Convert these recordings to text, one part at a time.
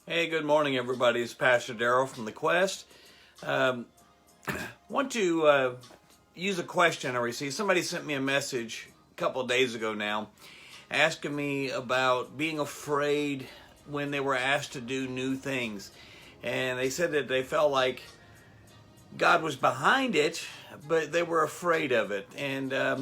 Hey, good morning, everybody. It's Pastor Darrell from The Quest. Um, want to use a question I received. Somebody sent me a message a couple of days ago now asking me about being afraid when they were asked to do new things. And they said that they felt like God was behind it, but they were afraid of it. And I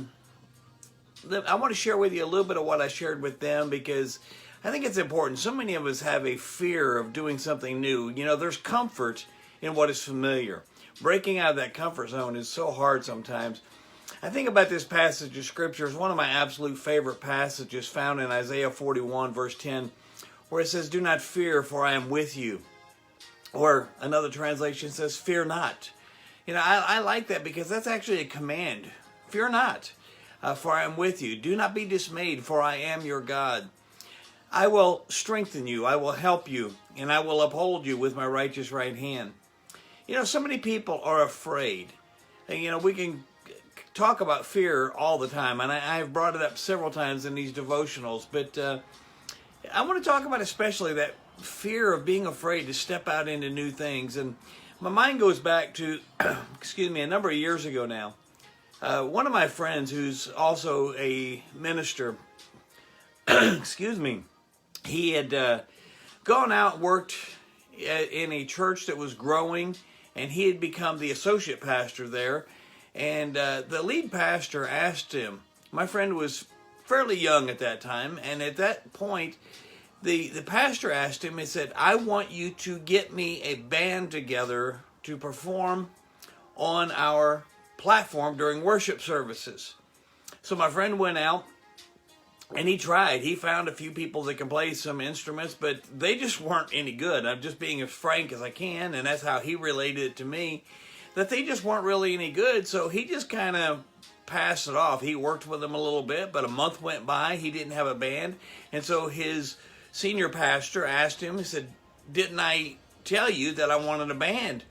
want to share with you a little bit of what I shared with them because I think it's important. So many of us have a fear of doing something new. You know, there's comfort in what is familiar. Breaking out of that comfort zone is so hard sometimes. I think about this passage of Scripture. It's one of my absolute favorite passages found in Isaiah 41, verse 10, where it says, "Do not fear, for I am with you." Or another translation says, "Fear not." You know, I like that because that's actually a command. Fear not, for I am with you. Do not be dismayed, for I am your God. I will strengthen you, I will help you, and I will uphold you with my righteous right hand. You know, so many people are afraid. And, you know, we can talk about fear all the time, and I've brought it up several times in these devotionals, but I want to talk about especially that fear of being afraid to step out into new things. And my mind goes back to, a number of years ago now. One of my friends who's also a minister, he had gone out and worked in a church that was growing, and he had become the associate pastor there. And the lead pastor asked him, my friend was fairly young at that time, and at that point, the pastor asked him, he said, "I want you to get me a band together to perform on our platform during worship services." So my friend went out and he tried. He found a few people that can play some instruments, but they just weren't any good. I'm just being as frank as I can, and that's how he related it to me, that they just weren't really any good. So he just kind of passed it off. He worked with them a little bit, but a month went by. He didn't have a band. And so his senior pastor asked him, he said, "Didn't I tell you that I wanted a band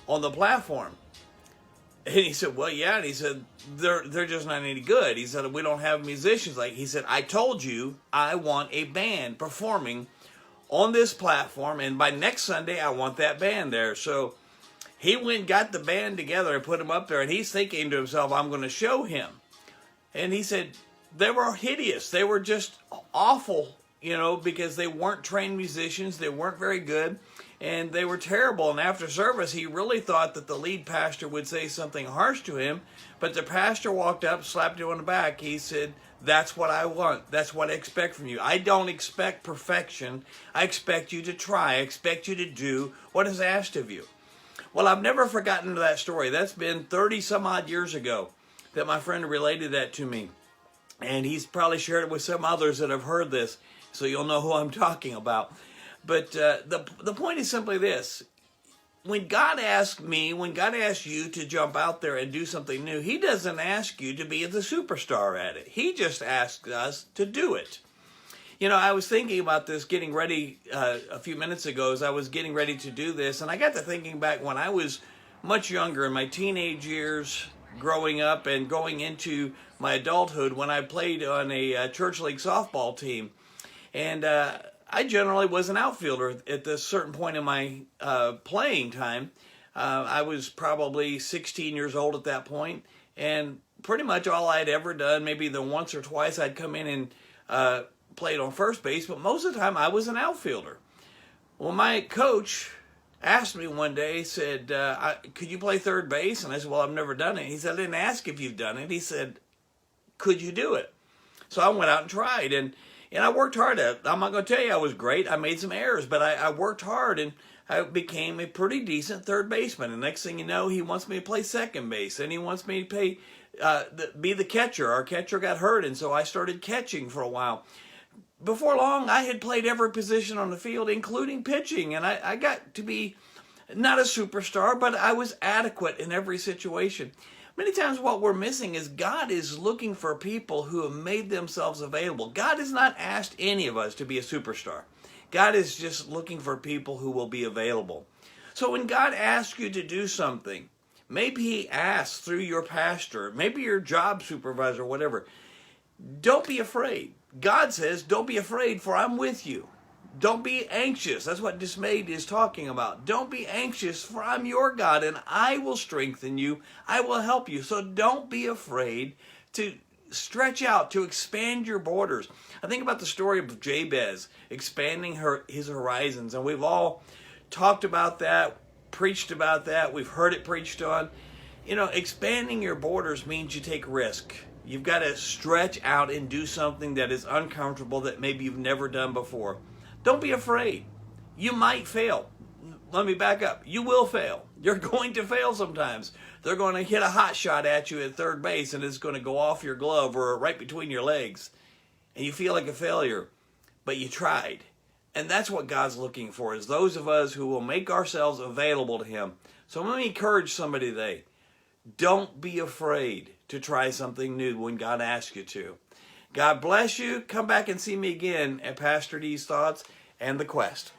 on the platform?" And he said, "Well, yeah." And he said, they're just not any good. He said, "We don't have musicians." He said, "I told you I want a band performing on this platform, and by next Sunday, I want that band there." So he went and got the band together and put them up there, and he's thinking to himself, "I'm going to show him." And he said, they were hideous. They were just awful, because they weren't trained musicians. They weren't very good, and they were terrible. And after service, he really thought that the lead pastor would say something harsh to him, but the pastor walked up, slapped him on the back. He said, "That's what I want. That's what I expect from you. I don't expect perfection. I expect you to try. I expect you to do what is asked of you." Well, I've never forgotten that story. That's been 30 some odd years ago that my friend related that to me. And he's probably shared it with some others that have heard this, so you'll know who I'm talking about. But the point is simply this. When God asks you to jump out there and do something new, he doesn't ask you to be the superstar at it. He just asks us to do it. You know, I was thinking about this getting ready a few minutes ago as I was getting ready to do this, and I got to thinking back when I was much younger, in my teenage years, growing up and going into my adulthood, when I played on a church league softball team. And I generally was an outfielder at this certain point in my playing time. I was probably 16 years old at that point, and pretty much all I'd ever done, maybe the once or twice I'd come in and played on first base, but most of the time I was an outfielder. Well, my coach asked me one day, said, "Could you play third base?" And I said, "Well, I've never done it." He said, "I didn't ask if you've done it." He said, "Could you do it?" So I went out and tried, and I worked hard at it. I'm not going to tell you I was great. I made some errors, but I worked hard, and I became a pretty decent third baseman. And next thing you know, he wants me to play second base, and he wants me to be the catcher. Our catcher got hurt, and so I started catching for a while. Before long, I had played every position on the field, including pitching, and I got to be not a superstar, but I was adequate in every situation. Many times what we're missing is God is looking for people who have made themselves available. God has not asked any of us to be a superstar. God is just looking for people who will be available. So when God asks you to do something, maybe he asks through your pastor, maybe your job supervisor, whatever, don't be afraid. God says, "Don't be afraid, for I'm with you." Don't be anxious. That's what dismayed is talking about. Don't be anxious, for I'm your God, and I will strengthen you. I will help you. So don't be afraid to stretch out, to expand your borders. I think about the story of Jabez expanding his horizons, and we've all talked about that, preached about that. We've heard it preached on. You know, expanding your borders means you take risk. You've got to stretch out and do something that is uncomfortable that maybe you've never done before. Don't be afraid. You might fail. Let me back up. You will fail. You're going to fail sometimes. They're going to hit a hot shot at you at third base and it's going to go off your glove or right between your legs. And you feel like a failure. But you tried. And that's what God's looking for, is those of us who will make ourselves available to Him. So let me encourage somebody today. Don't be afraid to try something new when God asks you to. God bless you. Come back and see me again at Pastor D's Thoughts and The Quest.